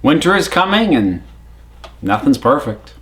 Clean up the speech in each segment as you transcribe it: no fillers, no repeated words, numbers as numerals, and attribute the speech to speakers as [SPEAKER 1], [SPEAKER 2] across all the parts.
[SPEAKER 1] Winter is coming and nothing's perfect.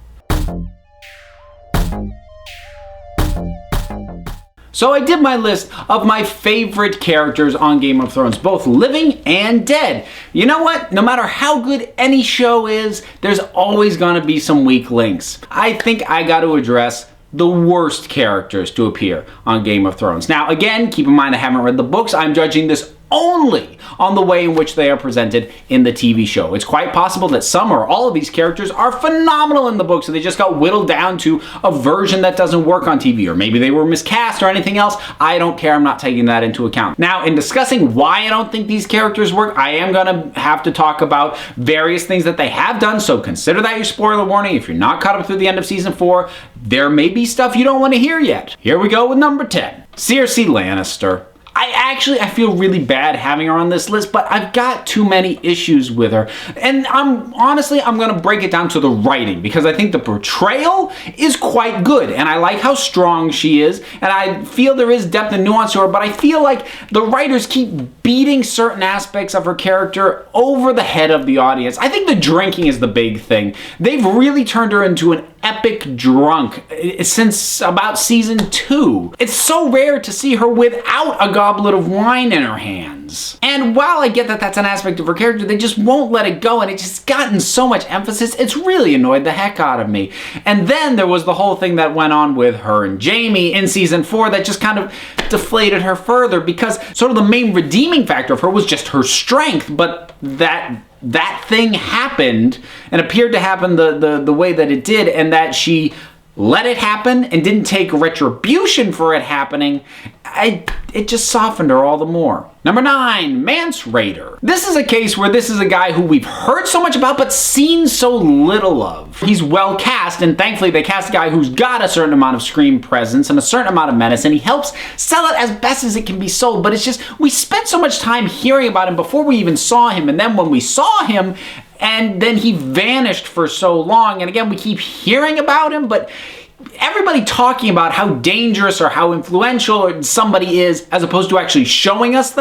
[SPEAKER 1] So I did my list of my favorite characters on Game of Thrones, both living and dead. You know what? No matter how good any show is, there's always gonna be some weak links. I think I got to address the worst characters to appear on Game of Thrones. Now, again, keep in mind I haven't read the books. I'm judging this only on the way in which they are presented in the TV show. It's quite possible that some or all of these characters are phenomenal in the books and they just got whittled down to a version that doesn't work on TV, or maybe they were miscast or anything else. I don't care. I'm not taking that into account. Now, in discussing why I don't think these characters work, I am gonna have to talk about various things that they have done, so consider that your spoiler warning. If you're not caught up through the end of season 4, there may be stuff you don't want to hear yet. Here we go with number 10, Cersei Lannister. I feel really bad having her on this list, but I've got too many issues with her. And I'm going to break it down to the writing, because I think the portrayal is quite good, and I like how strong she is, and I feel there is depth and nuance to her, but I feel like the writers keep beating certain aspects of her character over the head of the audience. I think the drinking is the big thing. They've really turned her into an epic drunk since about season 2. It's so rare to see her without a goblet of wine in her hands. And while I get that that's an aspect of her character, they just won't let it go, and it's just gotten so much emphasis, it's really annoyed the heck out of me. And then there was the whole thing that went on with her and Jaime in season 4 that just kind of deflated her further, because sort of the main redeeming factor of her was just her strength, but that thing happened and appeared to happen the way that it did, and that she let it happen and didn't take retribution for it happening. It just softened her all the more. Number 9, Mance Rayder. This is a case where this is a guy who we've heard so much about but seen so little of. He's well cast, and thankfully they cast a guy who's got a certain amount of screen presence and a certain amount of menace, and he helps sell it as best as it can be sold. But it's just, we spent so much time hearing about him before we even saw him, and then when we saw him, and then he vanished for so long, and again we keep hearing about him, but everybody talking about how dangerous or how influential somebody is as opposed to actually showing us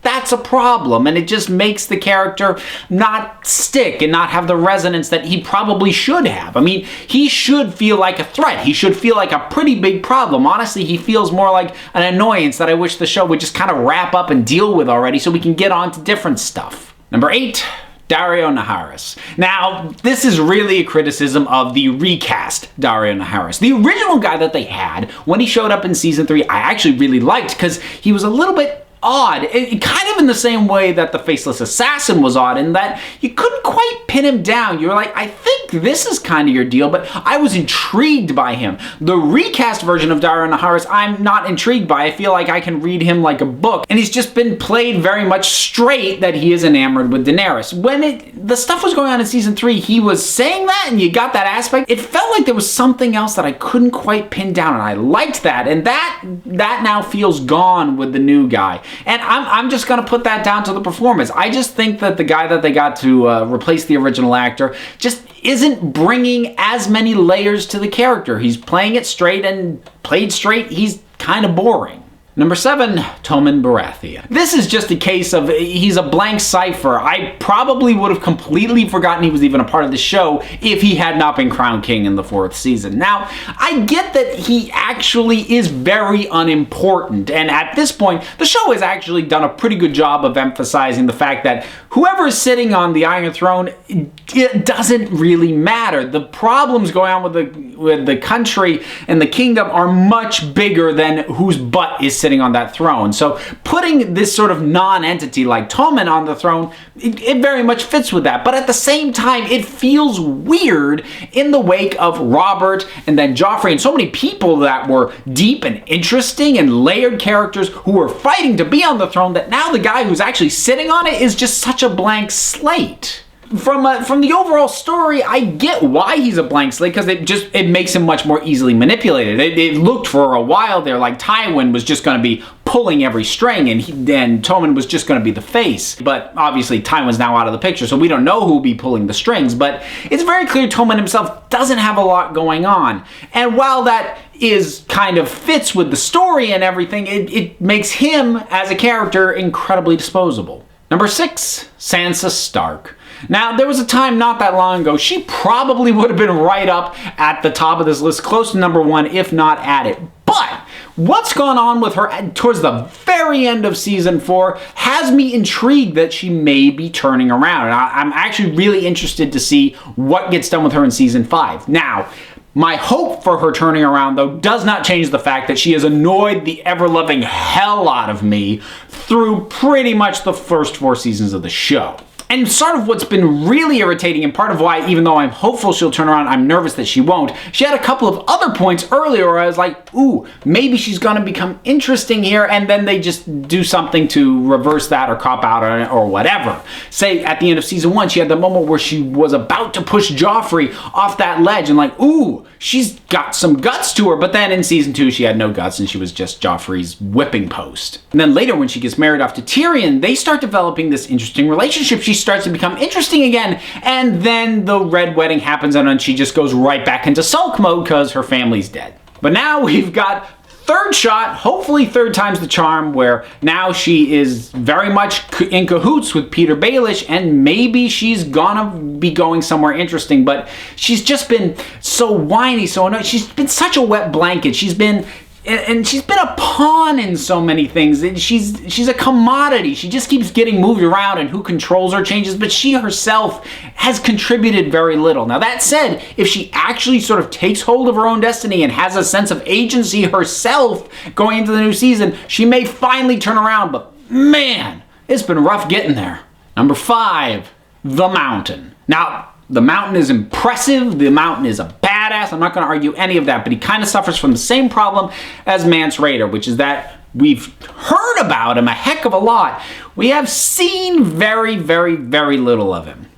[SPEAKER 1] that's a problem, and it just makes the character not stick and not have the resonance that he probably should have. I mean, he should feel like a threat. He should feel like a pretty big problem. Honestly, he feels more like an annoyance that I wish the show would just kind of wrap up and deal with already so we can get on to different stuff. Number 8, Daario Naharis. Now, this is really a criticism of the recast Daario Naharis. The original guy that they had, when he showed up in season 3, I actually really liked, because he was a little bit odd, kind of in the same way that the Faceless Assassin was odd, in that you couldn't quite pin him down. You were like, I think this is kind of your deal, but I was intrigued by him. The recast version of Daario Naharis, I'm not intrigued by. I feel like I can read him like a book, and he's just been played very much straight that he is enamored with Daenerys. When the stuff was going on in season 3, he was saying that, and you got that aspect. It felt like there was something else that I couldn't quite pin down, and I liked that, and that now feels gone with the new guy. And I'm just going to put that down to the performance. I just think that the guy that they got to replace the original actor just isn't bringing as many layers to the character. He's playing it straight, and played straight, he's kind of boring. Number 7, Tommen Baratheon. This is just a case of he's a blank cipher. I probably would have completely forgotten he was even a part of the show if he had not been crowned king in the 4th season. Now, I get that he actually is very unimportant, and at this point, the show has actually done a pretty good job of emphasizing the fact that whoever is sitting on the Iron Throne, it doesn't really matter. The problems going on with the country and the kingdom are much bigger than whose butt is sitting on that throne. So putting this sort of non-entity like Tommen on the throne, it very much fits with that. But at the same time, it feels weird in the wake of Robert and then Joffrey and so many people that were deep and interesting and layered characters who were fighting to be on the throne, that now the guy who's actually sitting on it is just such a blank slate. From the overall story, I get why he's a blank slate, because it makes him much more easily manipulated. It looked for a while there like Tywin was just going to be pulling every string, and Tommen was just going to be the face. But obviously Tywin's now out of the picture, so we don't know who'll be pulling the strings. But it's very clear Tommen himself doesn't have a lot going on. And while that is kind of fits with the story and everything, it makes him as a character incredibly disposable. Number 6, Sansa Stark. Now, there was a time not that long ago, she probably would have been right up at the top of this list, close to number 1, if not at it. But what's gone on with her towards the very end of season 4 has me intrigued that she may be turning around. And I'm actually really interested to see what gets done with her in season 5. Now, my hope for her turning around, though, does not change the fact that she has annoyed the ever-loving hell out of me through pretty much the first 4 seasons of the show. And sort of what's been really irritating, and part of why, even though I'm hopeful she'll turn around, I'm nervous that she won't, she had a couple of other points earlier where I was like, ooh, maybe she's going to become interesting here, and then they just do something to reverse that or cop out on it or whatever. Say, at the end of season 1, she had the moment where she was about to push Joffrey off that ledge, and like, ooh, she's got some guts to her, but then in season 2, she had no guts, and she was just Joffrey's whipping post. And then later, when she gets married off to Tyrion, they start developing this interesting relationship. She starts to become interesting again, and then the red wedding happens, and then she just goes right back into sulk mode because her family's dead. But now we've got third shot, hopefully third time's the charm, where now she is very much in cahoots with Peter Baelish, and maybe she's gonna be going somewhere interesting, but she's just been so whiny, so annoying. She's been such a wet blanket. She's been a pawn in so many things. She's a commodity. She just keeps getting moved around, and who controls her changes, but she herself has contributed very little. Now, that said, if she actually sort of takes hold of her own destiny and has a sense of agency herself going into the new season, she may finally turn around, but man, it's been rough getting there. Number 5, The Mountain. Now, The Mountain is impressive. The Mountain is a badass. I'm not going to argue any of that, but he kind of suffers from the same problem as Mance Rayder, which is that we've heard about him a heck of a lot. We have seen very, very, very little of him.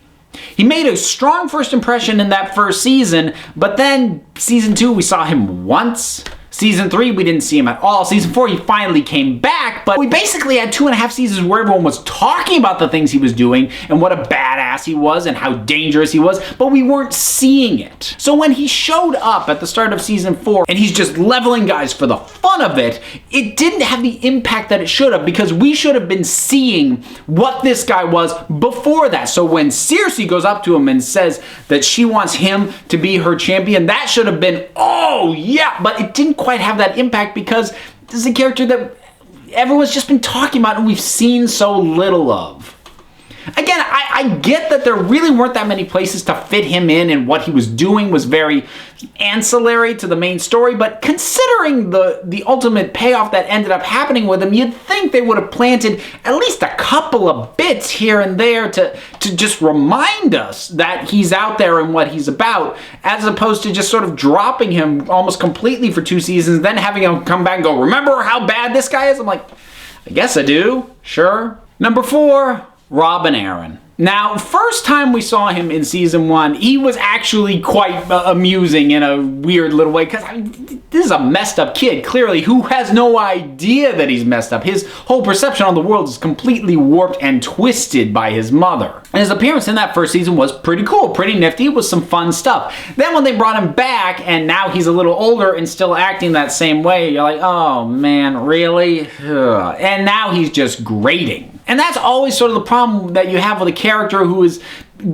[SPEAKER 1] He made a strong first impression in that first season, but then season 2, we saw him once. Season 3, we didn't see him at all. Season 4, he finally came back, but we basically had 2.5 seasons where everyone was talking about the things he was doing and what a badass he was and how dangerous he was, but we weren't seeing it. So when he showed up at the start of season 4 and he's just leveling guys for the fun of it, it didn't have the impact that it should have, because we should have been seeing what this guy was before that. So when Cersei goes up to him and says that she wants him to be her champion, that should have been, oh yeah, but it didn't quite have that impact because this is a character that everyone's just been talking about and we've seen so little of. Again, I get that there really weren't that many places to fit him in, and what he was doing was very ancillary to the main story, but considering the ultimate payoff that ended up happening with him, you'd think they would have planted at least a couple of bits here and there to just remind us that he's out there and what he's about, as opposed to just sort of dropping him almost completely for 2 seasons, then having him come back and go, remember how bad this guy is? I'm like, I guess I do, sure. Number 4, Robin Arryn. Now, first time we saw him in season 1, he was actually quite amusing in a weird little way, because this is a messed up kid, clearly, who has no idea that he's messed up. His whole perception on the world is completely warped and twisted by his mother. And his appearance in that first season was pretty cool, pretty nifty, was some fun stuff. Then when they brought him back, and now he's a little older and still acting that same way, you're like, oh man, really? Ugh. And now he's just grating. And that's always sort of the problem that you have with a character who is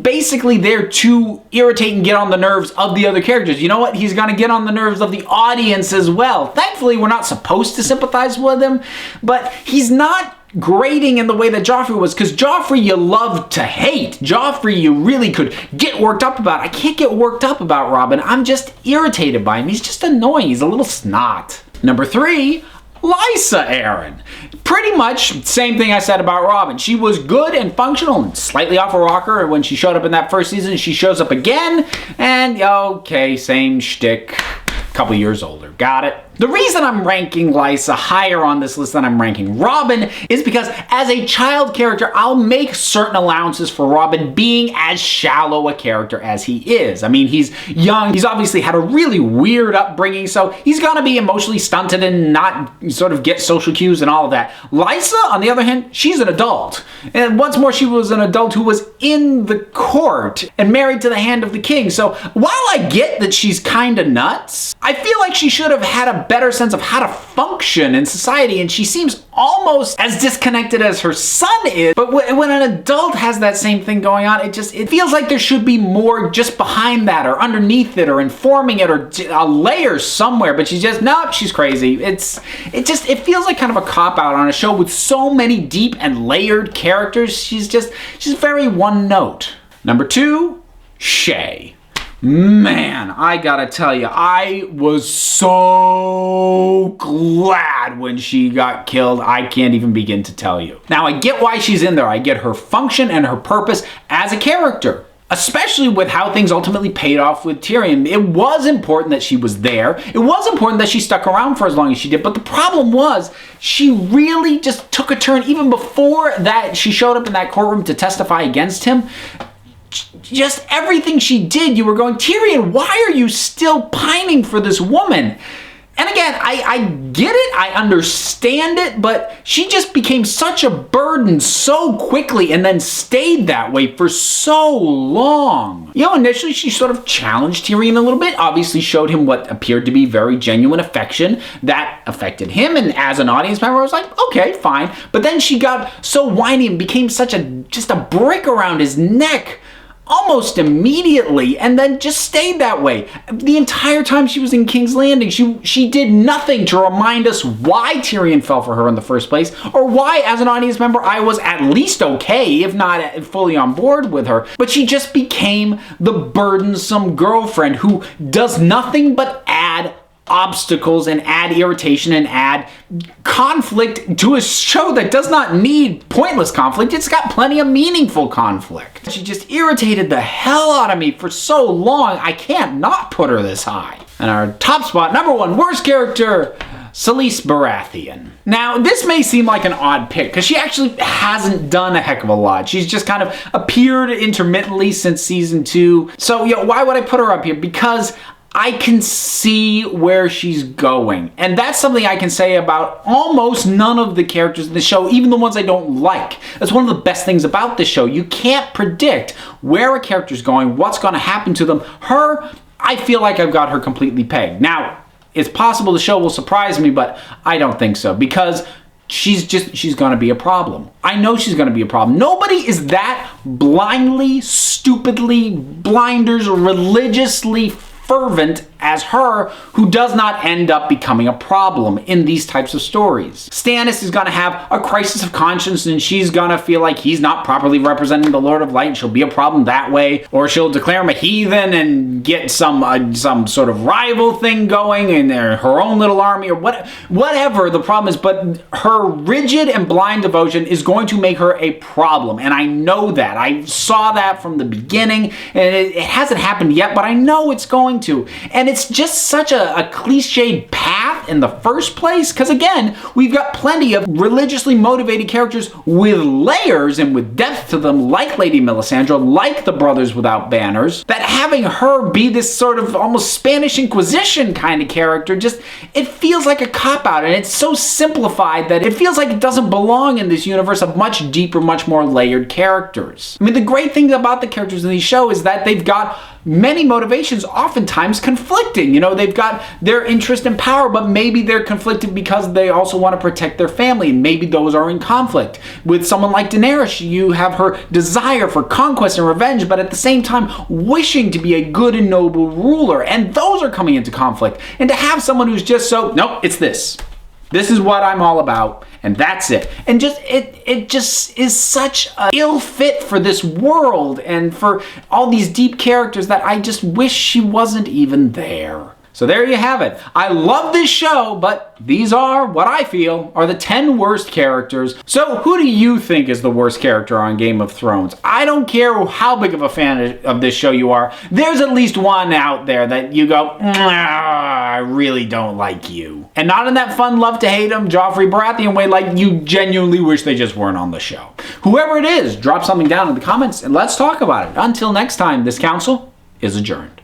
[SPEAKER 1] basically there to irritate and get on the nerves of the other characters. You know what? He's going to get on the nerves of the audience as well. Thankfully, we're not supposed to sympathize with him, but he's not grating in the way that Joffrey was, because Joffrey you love to hate. Joffrey you really could get worked up about. I can't get worked up about Robin. I'm just irritated by him. He's just annoying. He's a little snot. Number 3, Lysa Arryn. Pretty much same thing I said about Robin. She was good and functional and slightly off a rocker when she showed up in that first season. She shows up again and okay, same shtick. Couple years older. Got it? The reason I'm ranking Lysa higher on this list than I'm ranking Robin is because as a child character, I'll make certain allowances for Robin being as shallow a character as he is. I mean, he's young. He's obviously had a really weird upbringing, so he's gonna be emotionally stunted and not sort of get social cues and all of that. Lysa, on the other hand, she's an adult. And what's more, she was an adult who was in the court and married to the hand of the king. So while I get that she's kinda nuts, I feel like she should have had a better sense of how to function in society, and she seems almost as disconnected as her son is. But when an adult has that same thing going on, it feels like there should be more just behind that, or underneath it, or informing it, or a layer somewhere. But she's just, nope, she's crazy. It feels like kind of a cop-out on a show with so many deep and layered characters. She's very one note. Number 2, Shae. Man, I gotta tell you, I was so glad when she got killed. I can't even begin to tell you. Now, I get why she's in there. I get her function and her purpose as a character, especially with how things ultimately paid off with Tyrion. It was important that she was there. It was important that she stuck around for as long as she did. But the problem was, she really just took a turn even before that she showed up in that courtroom to testify against him. Just everything she did, you were going, Tyrion, why are you still pining for this woman? And again, I get it, I understand it, but she just became such a burden so quickly and then stayed that way for so long. You know, initially she sort of challenged Tyrion a little bit, obviously showed him what appeared to be very genuine affection that affected him, and as an audience member, I was like, okay, fine. But then she got so whiny and became just a brick around his neck almost immediately, and then just stayed that way. The entire time she was in King's Landing, she did nothing to remind us why Tyrion fell for her in the first place, or why, as an audience member, I was at least okay, if not fully on board with her. But she just became the burdensome girlfriend who does nothing but add obstacles and add irritation and add conflict to a show that does not need pointless conflict. It's got plenty of meaningful conflict. She just irritated the hell out of me for so long, I can't not put her this high. And our top spot, number 1, worst character, Lysa Baratheon. Now, this may seem like an odd pick, because she actually hasn't done a heck of a lot. She's just kind of appeared intermittently since season 2. So, why would I put her up here? Because I can see where she's going. And that's something I can say about almost none of the characters in the show, even the ones I don't like. That's one of the best things about this show. You can't predict where a character's going, what's going to happen to them. Her, I feel like I've got her completely pegged. Now, it's possible the show will surprise me, but I don't think so, because she's going to be a problem. I know she's going to be a problem. Nobody is that blindly, stupidly, blinders, religiously fervent as her, who does not end up becoming a problem in these types of stories. Stannis is going to have a crisis of conscience, and she's going to feel like he's not properly representing the Lord of Light, and she'll be a problem that way, or she'll declare him a heathen and get some sort of rival thing going in her own little army, or whatever the problem is. But her rigid and blind devotion is going to make her a problem, and I know that. I saw that from the beginning, and it hasn't happened yet, but I know it's going to. And it's just such a cliched path in the first place, because again, we've got plenty of religiously motivated characters with layers and with depth to them, like Lady Melisandre, like the Brothers Without Banners, that having her be this sort of almost Spanish Inquisition kind of character, it feels like a cop-out, and it's so simplified that it feels like it doesn't belong in this universe of much deeper, much more layered characters. I mean, the great thing about the characters in these shows is that they've got many motivations, oftentimes conflicting. They've got their interest in power, but maybe they're conflicted because they also want to protect their family, and maybe those are in conflict. With someone like Daenerys, you have her desire for conquest and revenge, but at the same time wishing to be a good and noble ruler, and those are coming into conflict. And to have someone who's just nope, it's this. This is what I'm all about, and that's it. And it just is such an ill fit for this world and for all these deep characters that I just wish she wasn't even there. So there you have it. I love this show, but these are what I feel are the 10 worst characters. So who do you think is the worst character on Game of Thrones? I don't care how big of a fan of this show you are. There's at least one out there that you go, I really don't like you. And not in that fun love to hate him, Joffrey Baratheon way, like you genuinely wish they just weren't on the show. Whoever it is, drop something down in the comments and let's talk about it. Until next time, this council is adjourned.